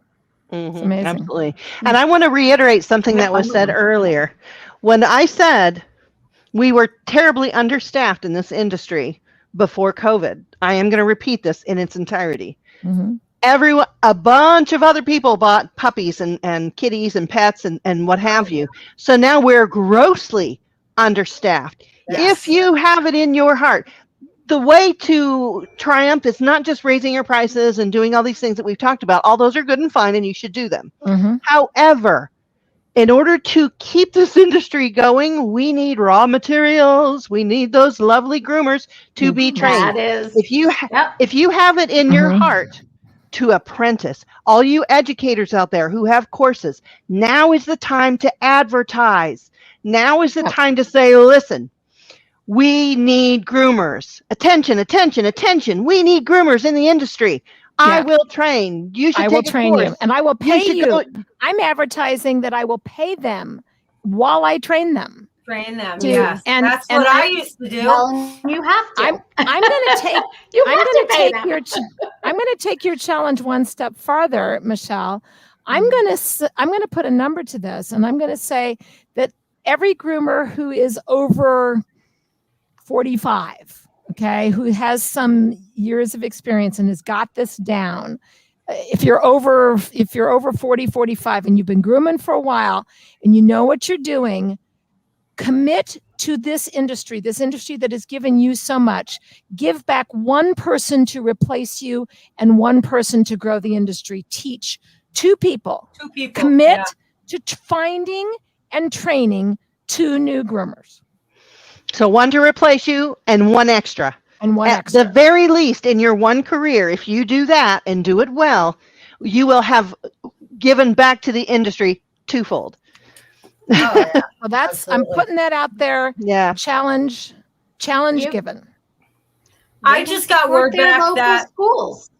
It's amazing.
Absolutely. And I want to reiterate something that was said earlier. When I said we were terribly understaffed in this industry before COVID, I am going to repeat this in its entirety. A bunch of other people bought puppies and kitties and pets and what have you. So now we're grossly understaffed. Yes. If you have it in your heart, the way to triumph is not just raising your prices and doing all these things that we've talked about. All those are good and fine, and you should do them. However, in order to keep this industry going, we need raw materials. We need those lovely groomers to be trained. If you have it in your heart to apprentice, all you educators out there who have courses, now is the time to advertise. Now is the time to say, listen, we need groomers. Attention. We need groomers in the industry. I will train. You should take a
train
course.
you, and I will pay you. I'm advertising that I will pay them while I train them.
Yes. And that's what I used to do.
Well, you have to.
I'm going to take. I'm going to take your challenge one step farther, Michelle. I'm going to put a number to this, and I'm going to say that every groomer who is over 45, who has some years of experience and has got this down. If you're over 40, 45 and you've been grooming for a while and you know what you're doing, commit to this industry that has given you so much. Give back one person to replace you and one person to grow the industry. Teach two people. Commit to finding and training 2 new groomers.
So 1 to replace you and 1 extra. At the very least in your one career, if you do that and do it well, you will have given back to the industry twofold.
Well, I'm putting that out there.
Yeah.
Challenge given.
I just got word back that schools.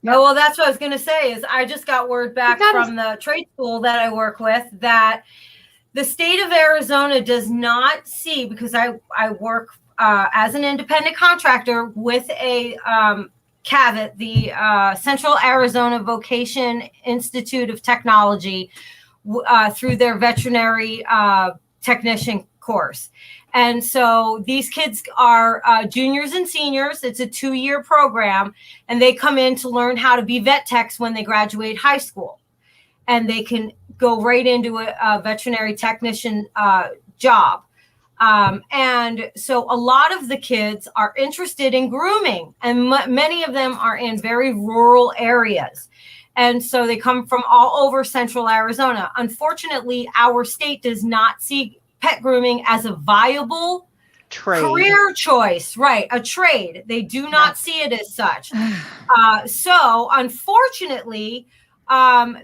Oh, well, that's what I was going to say is I just got word back from the trade school that I work with that the state of Arizona does not see, because I work as an independent contractor with a CAVIT, the Central Arizona Vocation Institute of Technology, through their veterinary technician course. And so these kids are juniors and seniors. It's a 2-year program, and they come in to learn how to be vet techs when they graduate high school. And they can go right into a veterinary technician job. And so a lot of the kids are interested in grooming, and many of them are in very rural areas. And so they come from all over Central Arizona. Unfortunately, our state does not see pet grooming as a viable career choice, right? A trade. They do not see it as such. So unfortunately,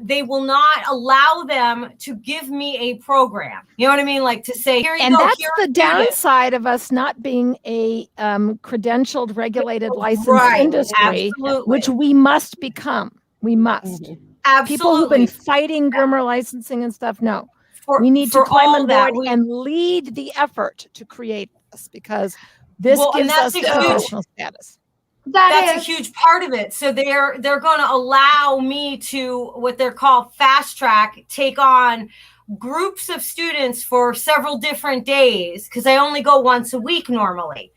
they will not allow them to give me a program. You know what I mean? Like to say, here you go.
And that's the downside of us not being a credentialed, regulated, licensed industry, which we must become. We must.
Absolutely.
People who've been fighting groomer licensing and stuff, no. We need to climb on board and lead the effort to create this, because this gives us professional status.
That's a huge part of it. So they're going to allow me to, what they're called fast track, take on groups of students for several different days, because I only go once a week normally.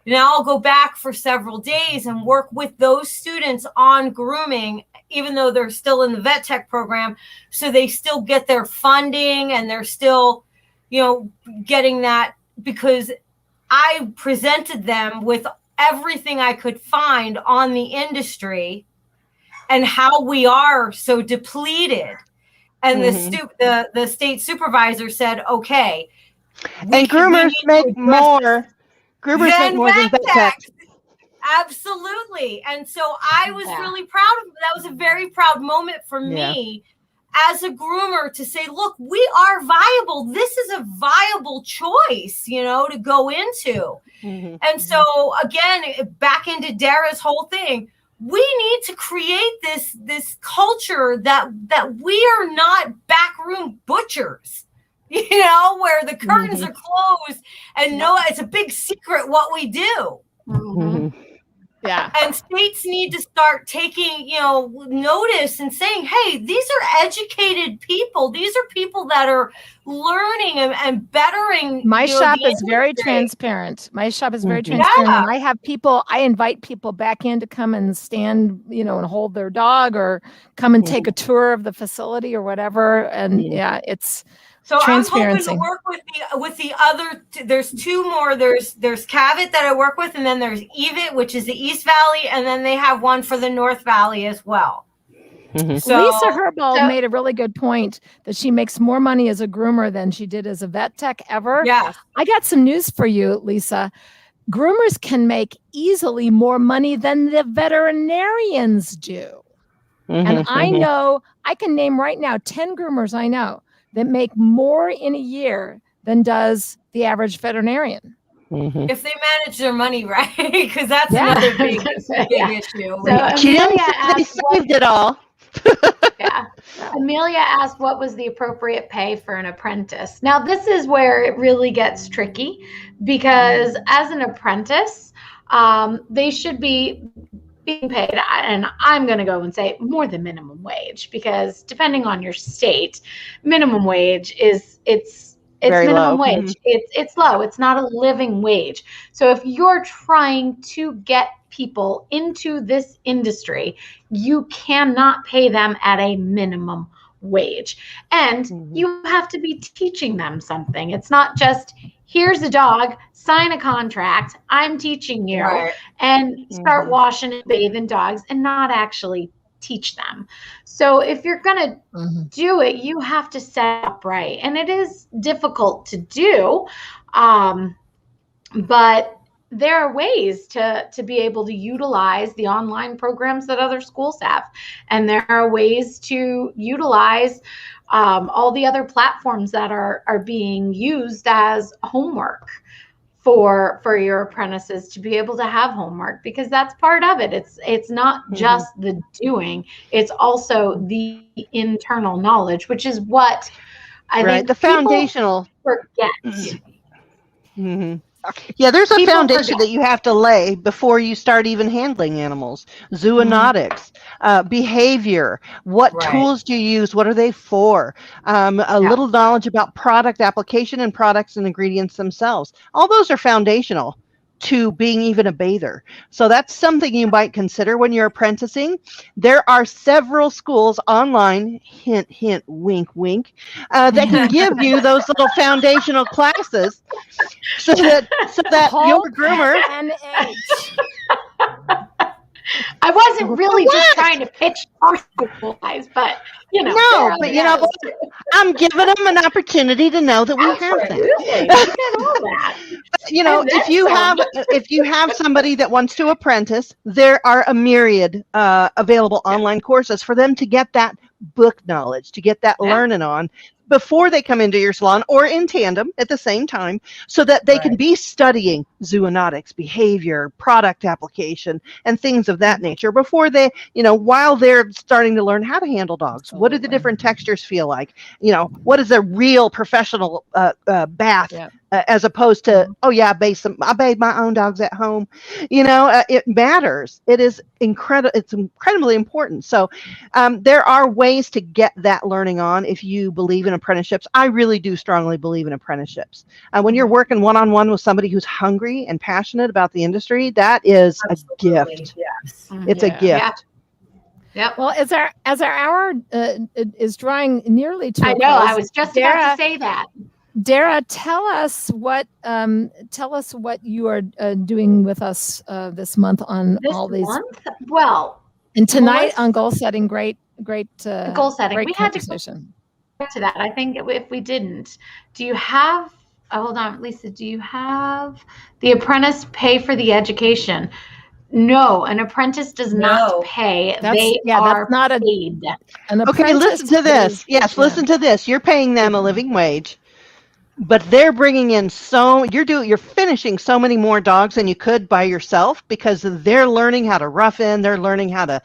Now I'll go back for several days and work with those students on grooming, even though they're still in the vet tech program. So they still get their funding and they're still, getting that, because I presented them with everything I could find on the industry and how we are so depleted. And the state supervisor said, okay.
And groomers make more. Groomers make more than vet techs.
Absolutely. And so I was really proud of it. That was a very proud moment for me as a groomer to say, look, we are viable. This is a viable choice, to go into. And so again, back into Dara's whole thing, we need to create this culture that we are not backroom butchers. where the curtains are closed and it's a big secret what we do.
Yeah.
And states need to start taking, notice and saying, hey, these are educated people. These are people that are learning and bettering.
My shop is very transparent. My shop is very transparent. And I have I invite people back in to come and stand, and hold their dog or come and take a tour of the facility or whatever. And it's
so I'm hoping to work with the other. There's two more. There's Cavett that I work with, and then there's Evit, which is the East Valley, and then they have one for the North Valley as well.
So Lisa Herbold made a really good point that she makes more money as a groomer than she did as a vet tech ever.
Yeah,
I got some news for you, Lisa. Groomers can make easily more money than the veterinarians do. And I can name right now 10 groomers I know that make more in a year than does the average veterinarian.
If they manage their money right, because that's another big issue.
So they saved it all.
Amelia asked what was the appropriate pay for an apprentice. Now, this is where it really gets tricky because as an apprentice, they should be being paid, and I'm going to go and say more than minimum wage, because depending on your state, minimum wage it's
very
minimum
low.
wage. It's low. It's not a living wage. So if you're trying to get people into this industry, you cannot pay them at a minimum wage. And you have to be teaching them something. It's not just, here's a dog, sign a contract, I'm teaching you, and start washing and bathing dogs and not actually teach them. So if you're going to do it, you have to set up right. And it is difficult to do, but there are ways to be able to utilize the online programs that other schools have. And there are ways to utilize all the other platforms that are being used as homework for your apprentices to be able to have homework, because that's part of it. It's not just the doing, it's also the internal knowledge, which is what I think
the foundational
forget.
Yeah, there's a foundation that you have to lay before you start even handling animals. Zoonotics, behavior, what tools do you use, what are they for, a little knowledge about product application and products and ingredients themselves. All those are foundational to being even a bather. So that's something you might consider when you're apprenticing. There are several schools online, hint, hint, wink, wink, that can give you those little foundational classes so that your groomer.
I wasn't really just trying to pitch our school guys, but
I'm giving them an opportunity to know that we have that. If you have somebody that wants to apprentice, there are a myriad available online courses for them to get that book knowledge, to get that learning on before they come into your salon, or in tandem at the same time, so that they can be studying zoonotics, behavior, product application, and things of that nature before they, while they're starting to learn how to handle dogs. What do the different textures feel like? What is a real professional bath as opposed to, I bathe my own dogs at home. It matters. It's incredibly important. So there are ways to get that learning on if you believe in apprenticeships. I really do strongly believe in apprenticeships. When you're working one-on-one with somebody who's hungry and passionate about the industry, that is a gift.
Yes.
It's a gift.
Yep.
Well, as our hour is drawing nearly to a close,
I was just about to say that.
Dara, tell us what you are doing with us this month on all these.
Well,
and tonight on goal setting, great
goal setting.
Great
we had to
go
back to that. I think if we didn't, do you have? Hold on, Lisa. Do you have the apprentice pay for the education? No, an apprentice does not pay. They are not paid.
Okay, listen to this. Yes, listen to this. You're paying them a living wage. but they're bringing in you're finishing so many more dogs than you could by yourself, because they're learning how to rough in, they're learning how to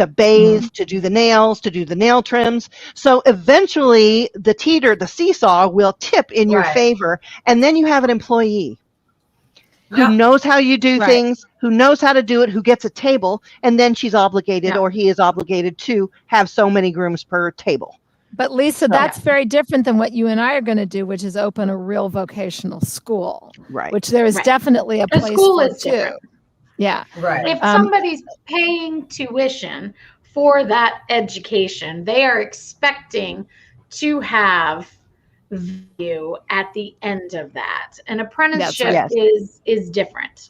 bathe, to do the nails, to do the nail trims. So eventually the seesaw will tip in your favor, and then you have an employee who knows how you do things, who knows how to do it, who gets a table, and then she's obligated or he is obligated to have so many grooms per table.
But Lisa, that's very different than what you and I are going to do, which is open a real vocational school, which there is definitely a place for too. Different. Yeah.
Right. If somebody's paying tuition for that education, they are expecting to have value at the end of that. An apprenticeship is different.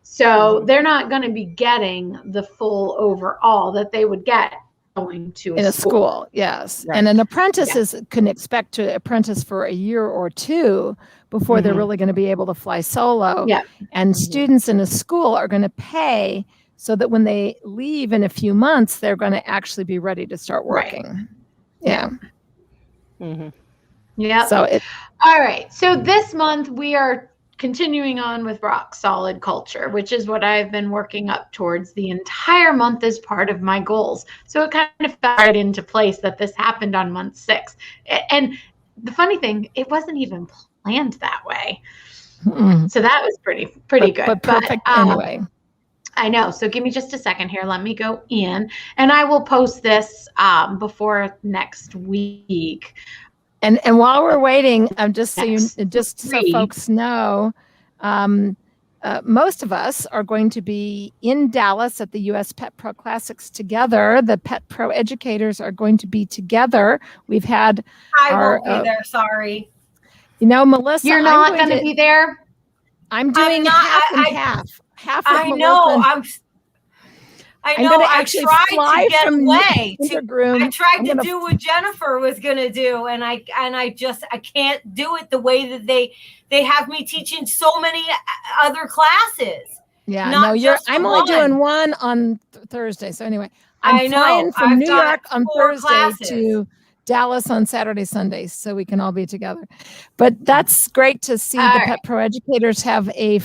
So they're not going to be getting the full overall that they would get going to
in a school. Yes. Right. And an apprentice can expect to apprentice for a year or two before they're really going to be able to fly solo.
Yeah.
And students in a school are going to pay so that when they leave in a few months, they're going to actually be ready to start working. Right. Yeah.
Yeah.
So
all right. So this month we are continuing on with rock solid culture, which is what I've been working up towards the entire month as part of my goals. So it kind of fell right into place that this happened on month 6. And the funny thing, it wasn't even planned that way. So that was pretty good.
But perfect anyway.
I know. So give me just a second here. Let me go in, and I will post this before next week.
And while we're waiting, just so folks know, most of us are going to be in Dallas at the U.S. Pet Pro Classics together. The Pet Pro educators are going to be together. We've had
I won't be there. Sorry.
Melissa,
you're not going to be there.
I'm doing half and half. Half of
I know. I know. I tried to get away. I tried to do what Jennifer was going to do, and I can't do it the way that they have me teaching so many other classes.
Yeah, I'm only doing one on Thursday. So anyway, I'm flying from New York on Thursday to Dallas on Saturday, Sunday, so we can all be together. But that's great to see the Pet Pro educators have a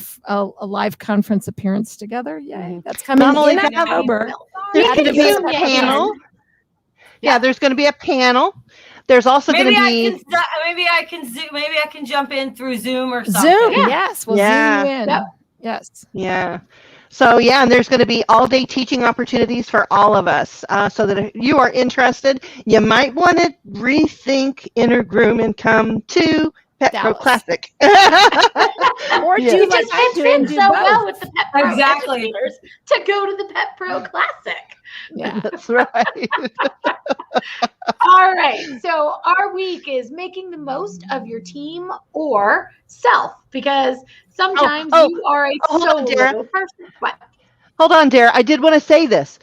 live conference appearance together. Yay, that's coming in October.
There's going to be a panel. Yeah, there's going to be a panel. There's also going to be.
Maybe I can jump in through Zoom or something.
Zoom, yes, we'll zoom you in.
Yep.
Yes.
Yeah. So, and there's going to be all-day teaching opportunities for all of us. So that if you are interested, you might want to rethink Intergroom and come to Pet Pro Classic.
Or do like I do and do
so
both.
well with the Pet Pro educators to go to the Pet Pro Classic.
Yeah,
that's right.
All right. So our week is making the most of your team or self, because sometimes you are a solo person. What?
Hold on, Dara. I did want to say this.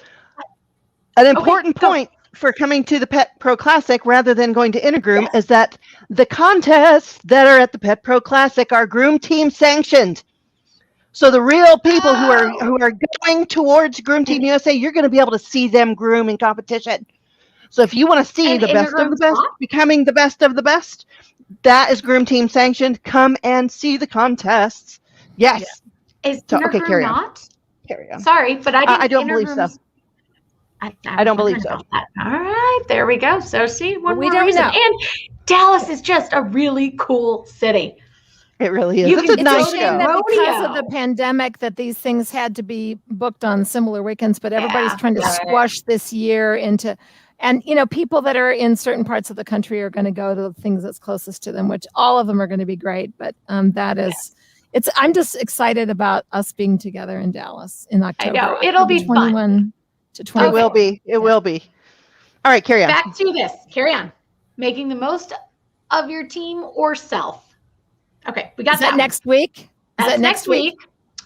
An important point for coming to the Pet Pro Classic rather than going to Intergroom is that the contests that are at the Pet Pro Classic are Groom Team sanctioned. So the real people who are going towards Groom Team USA, you're going to be able to see them groom in competition. So if you want to see the best of the best, becoming the best of the best, that is Groom Team sanctioned. Come and see the contests. Yes.
Is Intergroom
carry
not?
On. Carry on.
Sorry, but I
don't believe so. I don't believe so.
All right, there we go. So see, one
we
more
don't
reason.
know.
And Dallas is just a really cool city.
It really is. It's a nice show.
Because of the pandemic that these things had to be booked on similar weekends, but everybody's trying to squash this year into, and people that are in certain parts of the country are going to go to the things that's closest to them, which all of them are going to be great. But that is, I'm just excited about us being together in Dallas in October.
I know. It'll be
21
fun.
To 20.
It will be. It will be. All right, carry on.
Back to this. Carry on. Making the most of your team or self. Okay, we got that
next week.
Is that next week?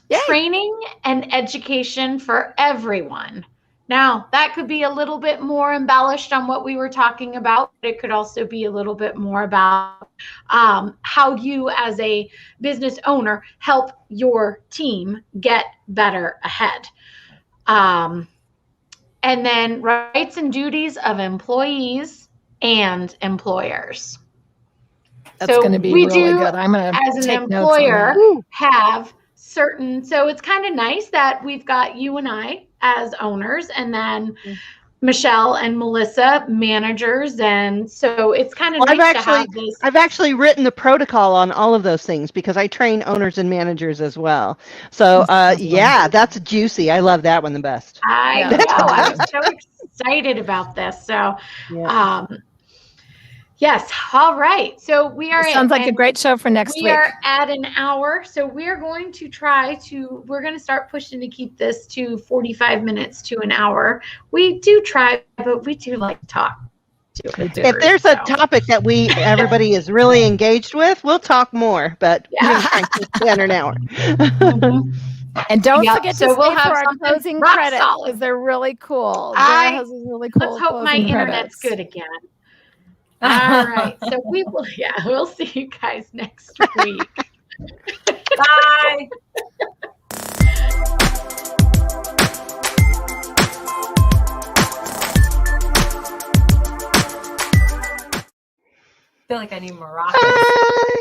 Yay.
Training and education for everyone. Now, that could be a little bit more embellished on what we were talking about. It could also be a little bit more about how you as a business owner help your team get better ahead. And then rights and duties of employees and employers.
That's going to be really good. I'm going to
as an employer have certain, so it's kind of nice that we've got you and I as owners, and then Michelle and Melissa managers, and so it's kind of nice to have this.
I've actually written the protocol on all of those things because I train owners and managers as well. So yeah, that's juicy. I love that one the best.
I know. I'm so excited about this. So yes. All right. So we are.
Sounds like a great show for next week.
We are at an hour. So we're going to we're going to start pushing to keep this to 45 minutes to an hour. We do try, but we do like to talk.
If there's a topic that everybody is really engaged with, we'll talk more, but we're trying to keep it under an hour.
And don't forget to stay for our closing credits because they're really cool. Dara has really cool.
Let's hope my internet's good again. All right. So we'll see you guys next week.
Bye. I feel like I need maracas.